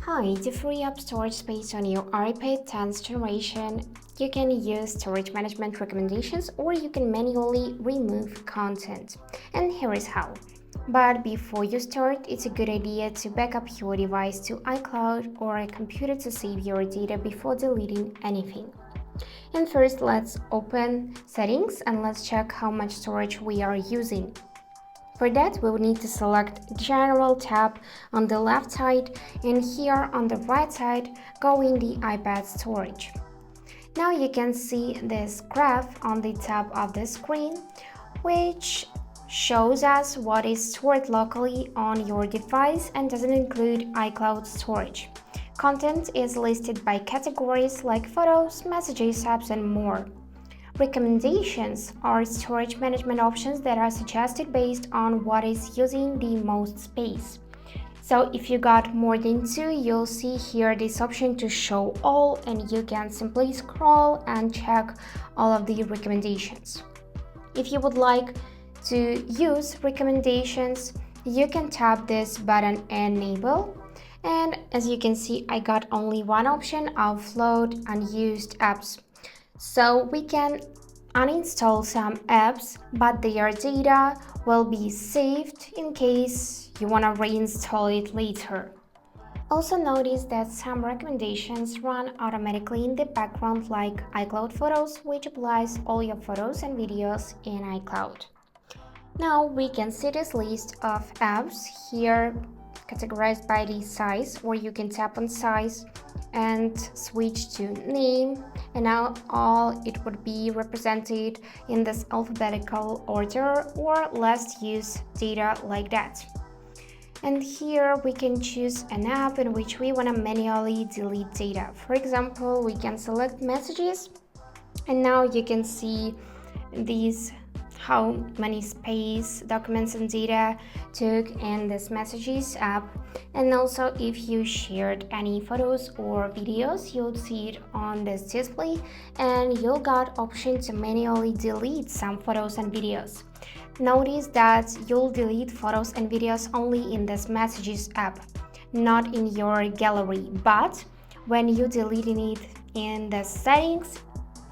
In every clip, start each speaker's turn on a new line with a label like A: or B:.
A: Hi, to free up storage space on your iPad 10th generation, you can use storage management recommendations or you can manually remove content. And here is how. But before you start, it's a good idea to back up your device to iCloud or a computer to save your data before deleting anything. And first, let's open Settings and let's check how much storage we are using. For that, we will need to select General tab on the left side, and here on the right side, go in the iPad storage. Now you can see this graph on the top of the screen, which shows us what is stored locally on your device and doesn't include iCloud storage. Content is listed by categories like photos, messages, apps, and more. Recommendations are storage management options that are suggested based on what is using the most space. So if you got more than 2, you'll see here this option to show all, and you can simply scroll and check all of the recommendations. If you would like to use recommendations, you can tap this button Enable. And as you can see, I got only one option, Offload Unused Apps. So we can uninstall some apps, but their data will be saved in case you want to reinstall it later. Also notice that some recommendations run automatically in the background like iCloud Photos, which applies all your photos and videos in iCloud. Now we can see this list of apps here categorized by the size, or you can tap on size and switch to name, and now all it would be represented in this alphabetical order, or let's use data like that. And here we can choose an app in which we want to manually delete data. For example, we can select messages, and now you can see these how many space, documents, and data took in this messages app. And also if you shared any photos or videos, you'll see it on this display, and you'll got option to manually delete some photos and videos. Notice that you'll delete photos and videos only in this messages app, not in your gallery, but when you deleting it in the settings,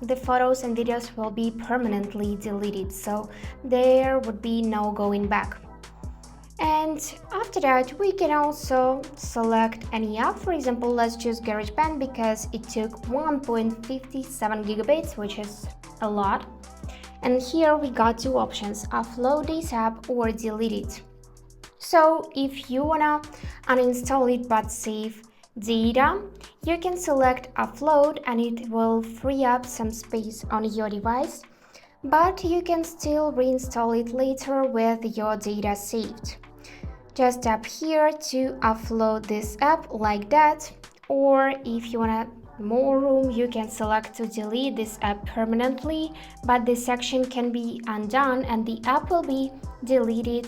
A: the photos and videos will be permanently deleted, so there would be no going back. And after that, we can also select any app. For example, let's choose GarageBand because it took 1.57 gigabytes, which is a lot. And here we got 2 options, upload this app or delete it. So if you wanna uninstall it but save data, you can select Upload and it will free up some space on your device, but you can still reinstall it later with your data saved. Just tap here to upload this app like that, or if you want more room, you can select to delete this app permanently, but this section can be undone and the app will be deleted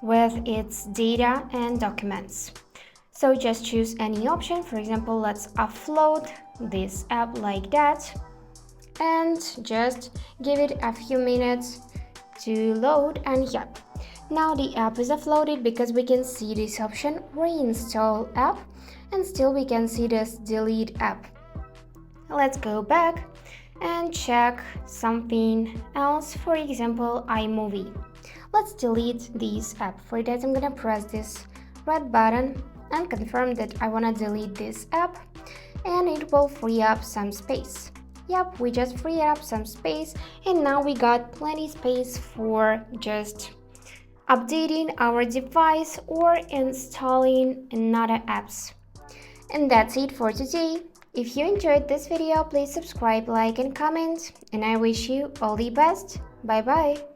A: with its data and documents. So just choose any option. For example, let's upload this app like that, and just give it a few minutes to load, and yep, now the app is uploaded because we can see this option reinstall app, and still we can see this delete app. Let's go back and check something else. For example, iMovie. Let's delete this app. For that, I'm gonna press this red button and confirm that I want to delete this app, and it will free up some space. Yep, we just freed up some space, and now we got plenty space for just updating our device or installing another apps. And that's it for today. If you enjoyed this video, please subscribe, like, and comment, and I wish you all the best. Bye bye.